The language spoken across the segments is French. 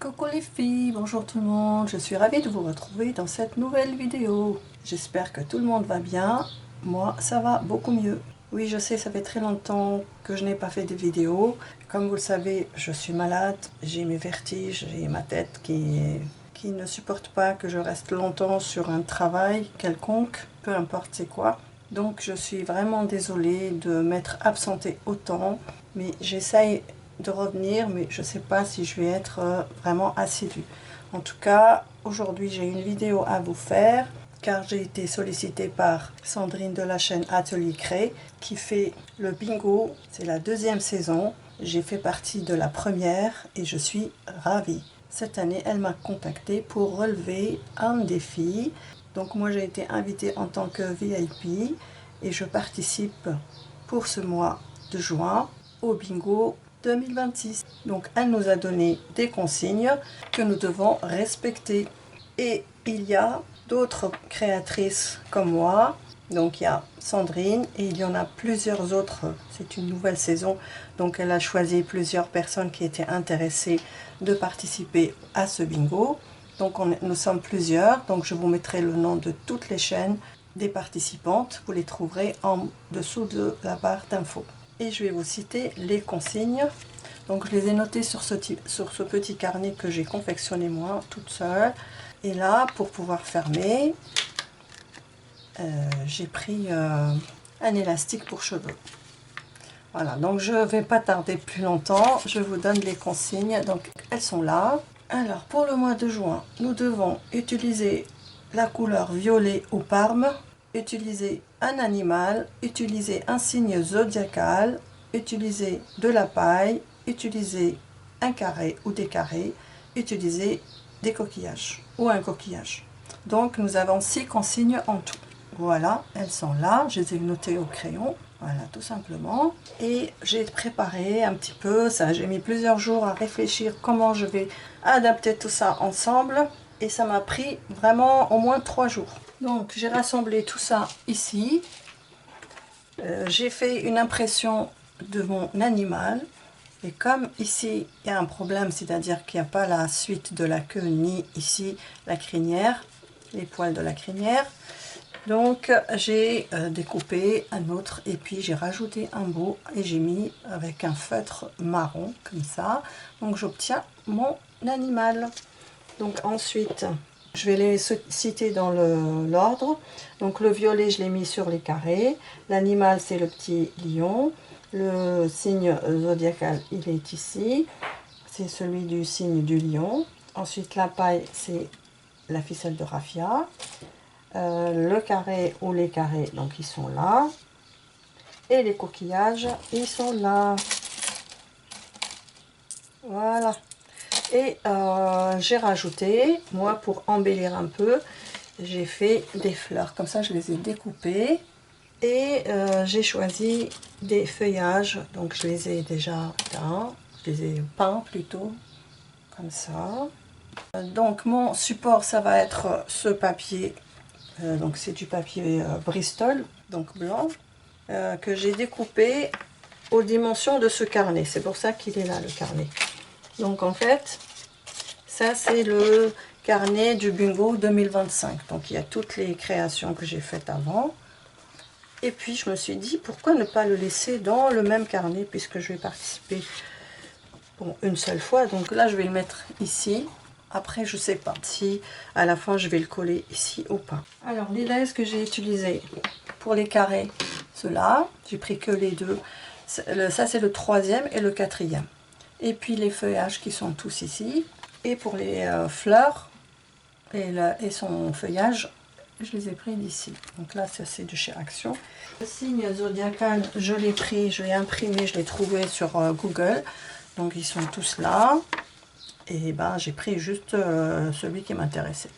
Coucou les filles, bonjour tout le monde, je suis ravie de vous retrouver dans cette nouvelle vidéo. J'espère que tout le monde va bien, moi ça va beaucoup mieux. Oui, je sais, ça fait très longtemps que je n'ai pas fait de vidéo. Comme vous le savez, je suis malade, j'ai mes vertiges, j'ai ma tête qui ne supporte pas que je reste longtemps sur un travail quelconque, peu importe c'est quoi. Donc je suis vraiment désolée de m'être absentée autant, mais j'essaye de revenir, mais je ne sais pas si je vais être vraiment assidue. En tout cas, aujourd'hui j'ai une vidéo à vous faire car j'ai été sollicitée par Sandrine de la chaîne Atelier Cré qui fait le bingo. C'est la deuxième saison. J'ai fait partie de la première et je suis ravie. Cette année, elle m'a contactée pour relever un défi. Donc moi j'ai été invitée en tant que VIP et je participe pour ce mois de juin au bingo 2026. Donc elle nous a donné des consignes que nous devons respecter. Et il y a d'autres créatrices comme moi. Donc il y a Sandrine et il y en a plusieurs autres. C'est une nouvelle saison. Donc elle a choisi plusieurs personnes qui étaient intéressées de participer à ce bingo. Donc nous sommes plusieurs. Donc je vous mettrai le nom de toutes les chaînes des participantes. Vous les trouverez en dessous de la barre d'infos. Et je vais vous citer les consignes. Donc je les ai notées sur ce petit carnet que j'ai confectionné moi toute seule. Et là, pour pouvoir fermer, j'ai pris un élastique pour cheveux. Voilà, donc je ne vais pas tarder plus longtemps. Je vous donne les consignes. Donc elles sont là. Alors pour le mois de juin, nous devons utiliser la couleur violet ou parme, utiliser un animal, utiliser un signe zodiacal, utiliser de la paille, utiliser un carré ou des carrés, utiliser des coquillages ou un coquillage. Donc nous avons 6 consignes en tout. Voilà, elles sont là, je les ai notées au crayon. Voilà, tout simplement. Et j'ai préparé un petit peu ça. J'ai mis plusieurs jours à réfléchir comment je vais adapter tout ça ensemble. Et ça m'a pris vraiment au moins 3 jours. Donc j'ai rassemblé tout ça ici. J'ai fait une impression de mon animal. Et comme ici il y a un problème, c'est-à-dire qu'il n'y a pas la suite de la queue ni ici la crinière, les poils de la crinière. Donc j'ai découpé un autre et puis j'ai rajouté un bout et j'ai mis avec un feutre marron comme ça. Donc j'obtiens mon animal. Donc ensuite je vais les citer dans l'ordre. Donc le violet je l'ai mis sur les carrés. L'animal c'est le petit lion. Le signe zodiacal il est ici. C'est celui du signe du lion. Ensuite la paille c'est la ficelle de raffia. Le carré ou les carrés, donc ils sont là. Et les coquillages, ils sont là. Voilà. Et j'ai rajouté, moi pour embellir un peu, j'ai fait des fleurs. Comme ça, je les ai découpées. Et j'ai choisi des feuillages. Donc je les ai déjà là. Je les ai peints plutôt. Comme ça. Donc mon support, ça va être ce papier. Donc c'est du papier Bristol, donc blanc, que j'ai découpé aux dimensions de ce carnet. C'est pour ça qu'il est là, le carnet. Donc en fait, ça c'est le carnet du bingo 2025. Donc il y a toutes les créations que j'ai faites avant. Et puis je me suis dit, pourquoi ne pas le laisser dans le même carnet, puisque je vais participer bon, une seule fois. Donc là, je vais le mettre ici. Après, je sais pas si à la fin je vais le coller ici ou pas. Alors, les laisses que j'ai utilisées pour les carrés, ceux-là, j'ai pris que les deux. Ça, c'est le 3e et le 4e. Et puis les feuillages qui sont tous ici. Et pour les fleurs et son feuillage, je les ai pris d'ici. Donc là, ça c'est de chez Action. Le signe zodiacal, je l'ai pris, je l'ai imprimé, je l'ai trouvé sur Google. Donc ils sont tous là. Et ben j'ai pris juste celui qui m'intéressait.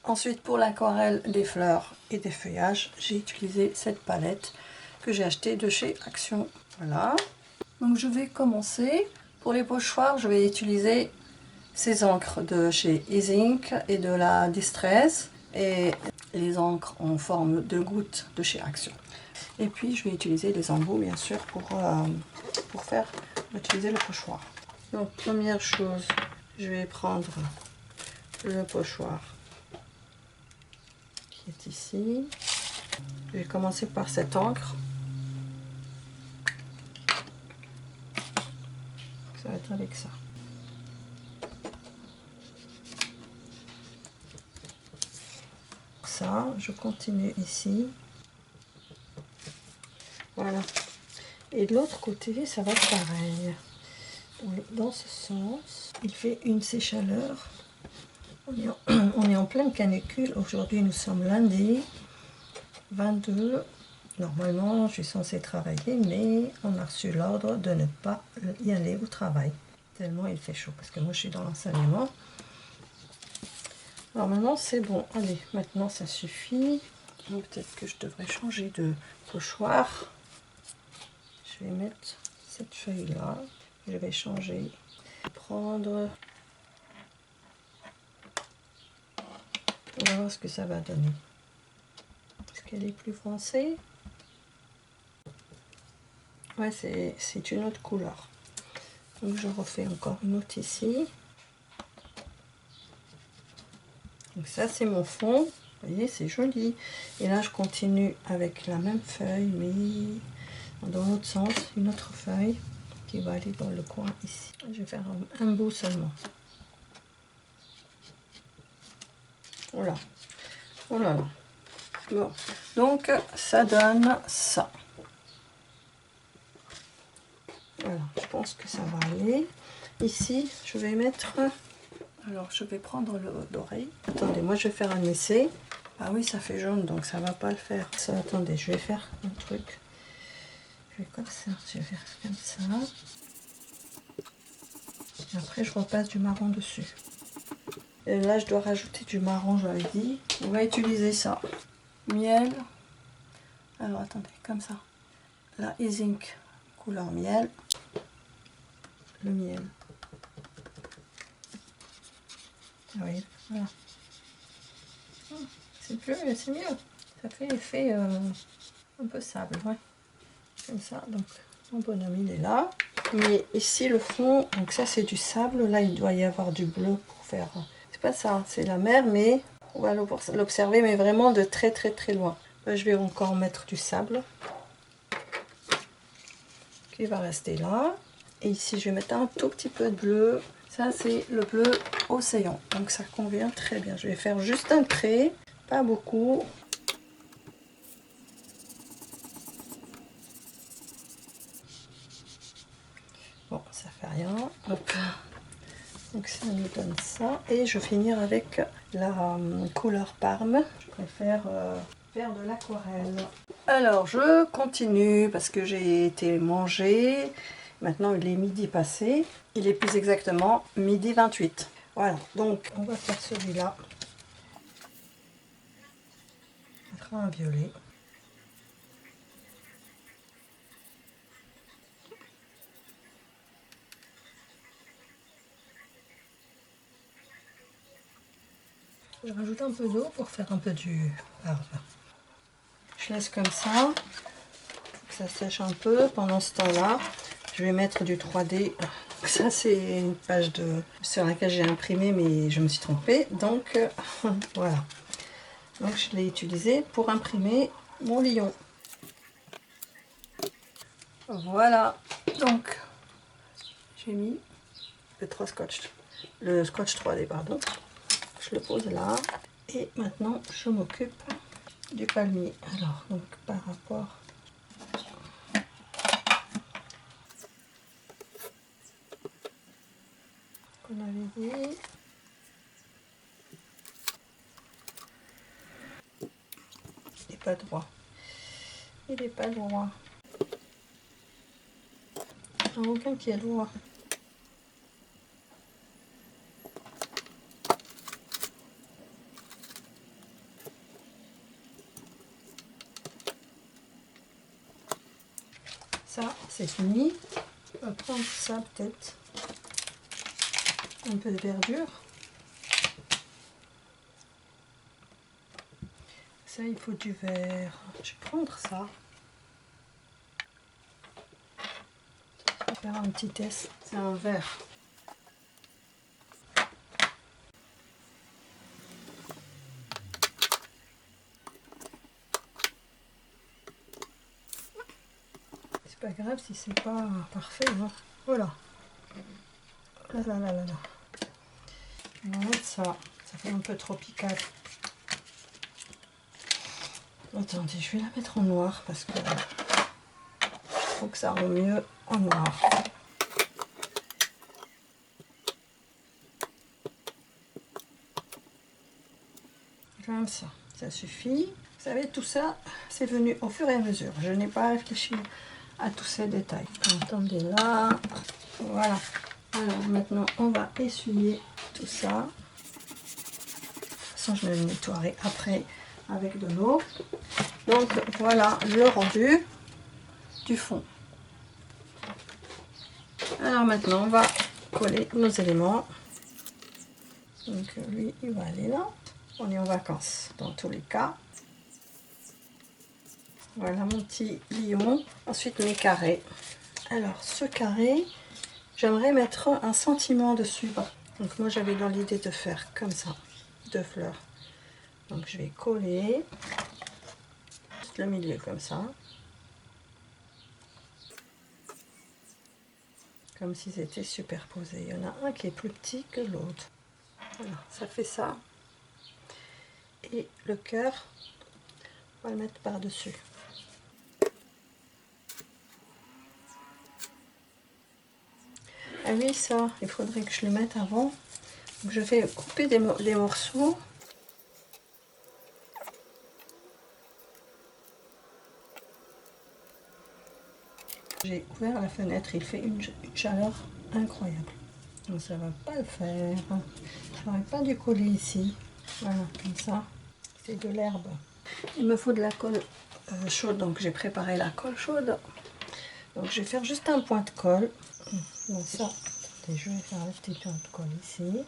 Ensuite pour l'aquarelle des fleurs et des feuillages, j'ai utilisé cette palette que j'ai achetée de chez Action. Voilà. Donc je vais commencer. Pour les pochoirs, je vais utiliser ces encres de chez Easy Ink et de la Distress. Et les encres en forme de gouttes de chez Action. Et puis je vais utiliser les embouts bien sûr pour utiliser le pochoir. Donc première chose, je vais prendre le pochoir qui est ici. Je vais commencer par cette encre. Ça va être avec ça. Ça, je continue ici. Voilà. Et de l'autre côté, ça va être pareil. Dans ce sens, il fait une séchaleur. On est en pleine canicule. Aujourd'hui, nous sommes lundi 22. Normalement, je suis censée travailler, mais on a reçu l'ordre de ne pas y aller au travail. Tellement il fait chaud, parce que moi, je suis dans l'enseignement. Alors maintenant, c'est bon. Allez, maintenant, ça suffit. Peut-être que je devrais changer de pochoir. Je vais mettre cette feuille-là. Je vais changer. Prendre. On va voir ce que ça va donner. Est-ce qu'elle est plus foncée? Ouais, c'est une autre couleur. Donc je refais encore une autre ici. Donc ça, c'est mon fond. Vous voyez, c'est joli. Et là, je continue avec la même feuille, mais dans l'autre sens, une autre feuille qui va aller dans le coin ici. Je vais faire un bout seulement. Voilà. Oh là là. Bon. Donc, ça donne ça. Voilà, je pense que ça va aller. Ici, je vais mettre... Alors, je vais prendre le haut d'oreille. Attendez, moi, je vais faire un essai. Ah oui, ça fait jaune, donc ça va pas le faire. Ça, attendez, je vais faire un truc. Je vais comme ça, je vais faire comme ça. Et après, je repasse du marron dessus. Et là, je dois rajouter du marron, j'avais dit. On va utiliser ça. Miel. Alors, attendez, comme ça. La Ink couleur miel. Le miel. Ah oui, voilà. C'est mieux. Ça fait effet un peu sable, ouais. Comme ça, donc mon bonhomme il est là. Mais ici le fond, donc ça c'est du sable. Là il doit y avoir du bleu pour faire... C'est pas ça, c'est la mer, mais on va l'observer, mais vraiment de très très très loin. Là, je vais encore mettre du sable qui va rester là. Et ici je vais mettre un tout petit peu de bleu. Ça c'est le bleu océan, donc ça convient très bien. Je vais faire juste un trait, pas beaucoup. Bon, ça fait rien. Hop. Donc ça nous donne ça. Et je vais finir avec la couleur Parme. Je préfère faire de l'aquarelle. Alors je continue parce que j'ai été manger. Maintenant il est midi passé. Il est plus exactement midi 28. Voilà, donc on va faire celui-là. On mettra un violet. Je rajoute un peu d'eau pour faire un peu du Parme. Je laisse comme ça. Ça sèche un peu. Pendant ce temps-là, je vais mettre du 3D. Ça, c'est une page sur laquelle j'ai imprimé, mais je me suis trompée. Donc, voilà. Donc, je l'ai utilisé pour imprimer mon lion. Voilà. Donc, j'ai mis le scotch 3D, pardon. Je le pose là. Et maintenant, je m'occupe du palmier. Alors, donc, par rapport... qu'on avait dit. Il n'est pas droit. Il n'est pas droit. Il n'y en a aucun qui est droit. Ça, c'est fini. On va prendre ça peut-être. Un peu de verdure. Ça, il faut du vert. Je vais prendre ça. Je vais faire un petit test. C'est un vert. C'est pas grave si c'est pas parfait, hein. Voilà. Ah là là là là. On va mettre ça. Ça fait un peu tropical. Attendez, je vais la mettre en noir parce que je trouve que ça rend mieux en noir. Comme ça suffit. Vous savez, tout ça, c'est venu au fur et à mesure. Je n'ai pas réfléchi à tous ces détails. Attendez là. Voilà. Alors maintenant, on va essuyer tout ça. De toute façon, je vais le nettoyer après avec de l'eau. Donc voilà le rendu du fond. Alors maintenant, on va coller nos éléments. Donc lui, il va aller là. On est en vacances dans tous les cas. Voilà mon petit lion. Ensuite mes carrés. Alors ce carré, j'aimerais mettre un sentiment dessus. Donc moi j'avais dans l'idée de faire comme ça, 2 fleurs. Donc je vais coller juste le milieu comme ça. Comme si c'était superposé. Il y en a un qui est plus petit que l'autre. Voilà, ça fait ça. Et le cœur, on va le mettre par-dessus. Ah oui, ça, il faudrait que je le mette avant. Donc je vais couper des morceaux. J'ai ouvert la fenêtre, il fait une chaleur incroyable. Donc ça va pas le faire. J'aurais pas dû coller ici. Voilà, comme ça. C'est de l'herbe. Il me faut de la colle chaude, donc j'ai préparé la colle chaude. Donc je vais faire juste un point de colle. Donc ça, attendez, je vais faire un petit point de colle ici.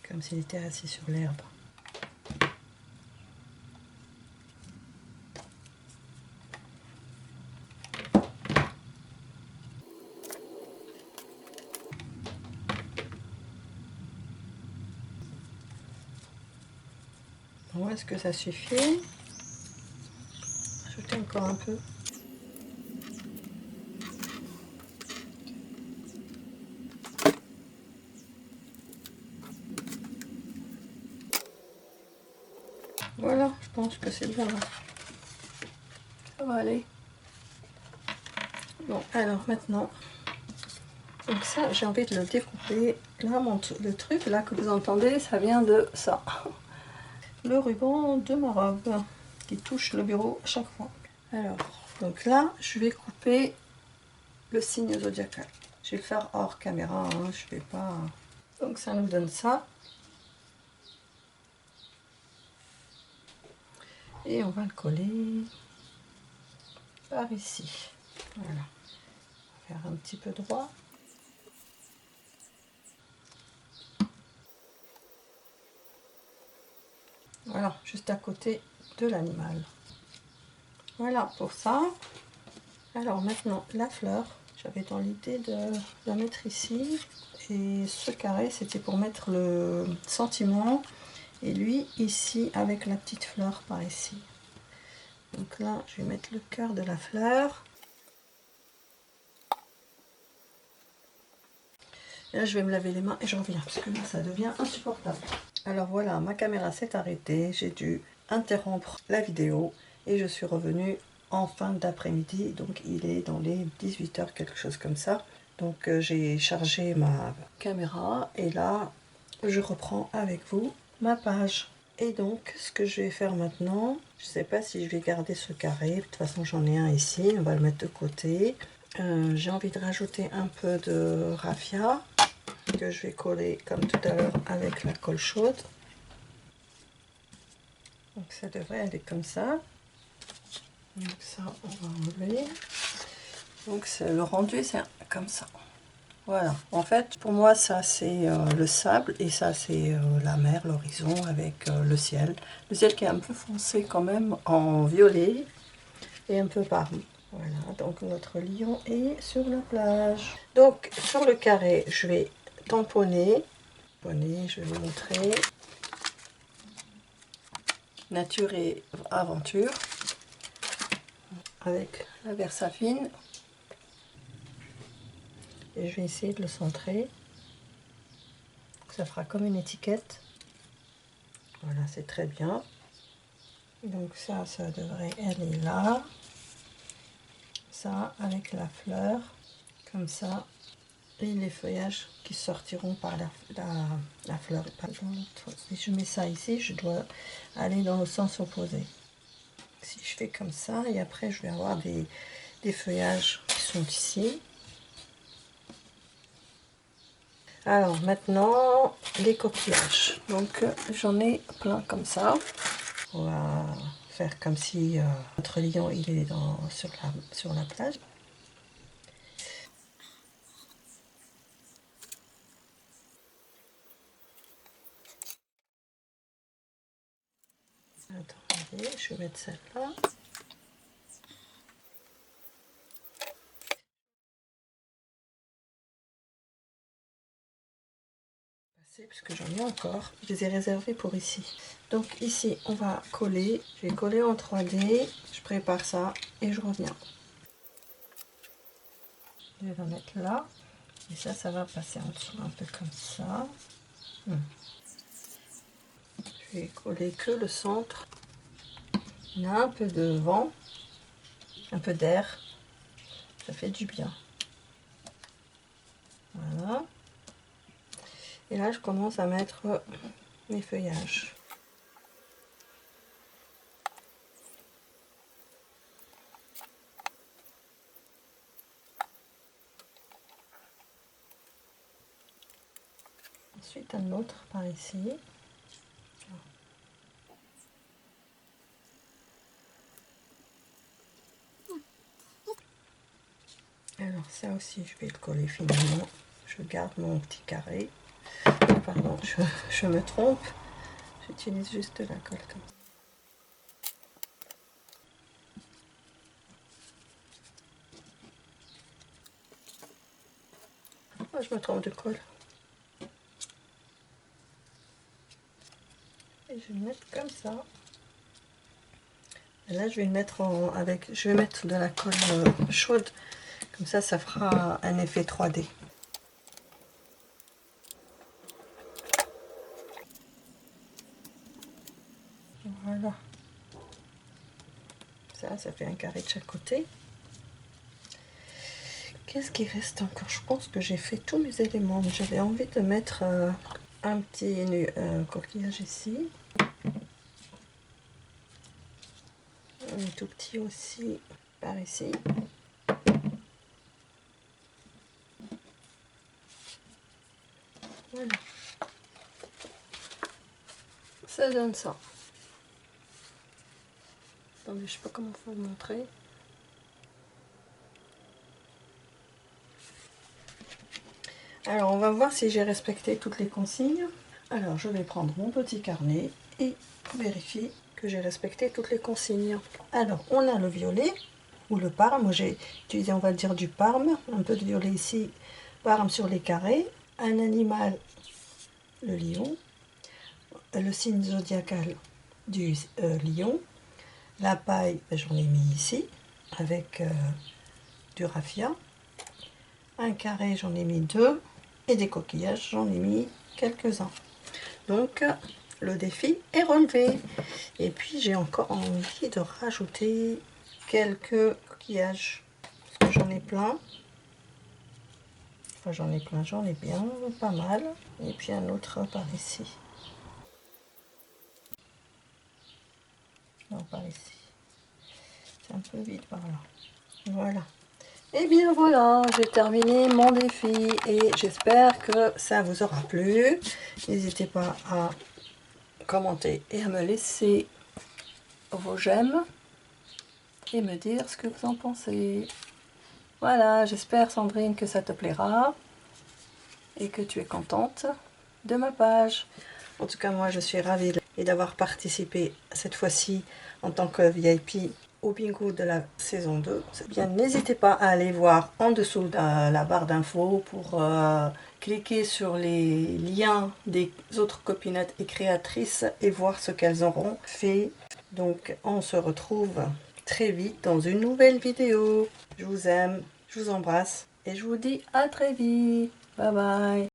Comme s'il était assis sur l'herbe. Bon, est-ce que ça suffit? Ajouter encore un peu. Voilà, je pense que c'est bien là. Ça va aller. Bon, alors maintenant, donc ça, j'ai envie de le découper. Là, le truc là que vous entendez, ça vient de ça. Le ruban de ma robe qui touche le bureau à chaque fois. Alors, donc là, je vais couper le signe zodiacal. Je vais le faire hors caméra, hein, je vais pas... Donc ça nous donne ça. Et on va le coller par ici. Voilà. Faire un petit peu droit. Voilà, juste à côté de l'animal. Voilà pour ça. Alors maintenant, la fleur. J'avais dans l'idée de la mettre ici. Et ce carré, c'était pour mettre le sentiment. Et lui, ici, avec la petite fleur par ici. Donc là, je vais mettre le cœur de la fleur. Et là, je vais me laver les mains et je reviens. Parce que là, ça devient insupportable. Alors voilà, ma caméra s'est arrêtée. J'ai dû interrompre la vidéo. Et je suis revenue en fin d'après-midi. Donc il est dans les 18 h, quelque chose comme ça. Donc j'ai chargé ma caméra. Et là, je reprends avec vous ma page. Et donc, ce que je vais faire maintenant, je ne sais pas si je vais garder ce carré. De toute façon, j'en ai un ici. On va le mettre de côté. J'ai envie de rajouter un peu de raffia que je vais coller comme tout à l'heure avec la colle chaude. Donc ça devrait aller comme ça. Donc ça, on va enlever. Donc le rendu, c'est comme ça. Voilà. En fait, pour moi, ça c'est le sable et ça c'est la mer, l'horizon avec le ciel. Le ciel qui est un peu foncé quand même en violet et un peu parmi. Voilà, donc notre lion est sur la plage. Donc sur le carré, je vais tamponner. Je vais vous montrer. Nature et Aventure avec la Versafine. Et je vais essayer de le centrer. Ça fera comme une étiquette. Voilà, c'est très bien. Donc ça devrait aller là. Ça avec la fleur, comme ça. Et les feuillages qui sortiront par la fleur. Si je mets ça ici, je dois aller dans le sens opposé. Si je fais comme ça, et après je vais avoir des feuillages qui sont ici. Alors maintenant, les coquillages. Donc j'en ai plein comme ça. On va faire comme si notre lion il est sur la plage. Attendez, je vais mettre celle-là. Parce que j'en ai encore, je les ai réservés pour ici. Donc ici on va coller, je vais coller en 3D, je prépare ça et je reviens. Je vais la mettre là, et ça va passer en dessous un peu comme ça. Je vais coller que le centre. Il y a un peu de vent, un peu d'air, ça fait du bien. Voilà. Et là je commence à mettre mes feuillages. Ensuite un autre par ici. Alors ça aussi je vais le coller finalement. Je garde mon petit carré. Pardon, je me trompe. J'utilise juste la colle comme ça. Oh, je me trompe de colle. Et je vais le mettre comme ça. Et là je vais le mettre je vais mettre de la colle chaude. Comme ça fera un effet 3D. Voilà. Ça fait un carré de chaque côté. Qu'est-ce qui reste encore? Je pense que j'ai fait tous mes éléments. J'avais envie de mettre un petit coquillage ici. Un tout petit aussi par ici. Voilà. Ça donne ça. Attendez, je sais pas comment faut vous montrer. Alors, on va voir si j'ai respecté toutes les consignes. Alors, je vais prendre mon petit carnet et vérifier que j'ai respecté toutes les consignes. Alors, on a le violet ou le parme. Moi, j'ai utilisé, on va dire, du parme. Un peu de violet ici, parme sur les carrés. Un animal, le lion. Le signe zodiacal du lion. La paille, j'en ai mis ici avec du raffia. Un carré, j'en ai mis 2. Et des coquillages, j'en ai mis quelques-uns. Donc, le défi est relevé. Et puis, j'ai encore envie de rajouter quelques coquillages. Parce que j'en ai plein. Enfin, j'en ai bien pas mal. Et puis, un autre par ici. Non, par ici. C'est un peu vide par là. Voilà. Et bien voilà, j'ai terminé mon défi et j'espère que ça vous aura plu. N'hésitez pas à commenter et à me laisser vos j'aime et me dire ce que vous en pensez. Voilà, j'espère Sandrine que ça te plaira et que tu es contente de ma page. En tout cas, moi je suis ravie d'avoir participé cette fois-ci en tant que VIP au bingo de la saison 2. Bien, n'hésitez pas à aller voir en dessous de la barre d'infos pour cliquer sur les liens des autres copinettes et créatrices et voir ce qu'elles auront fait. Donc on se retrouve très vite dans une nouvelle vidéo. Je vous aime, je vous embrasse et je vous dis à très vite. Bye bye.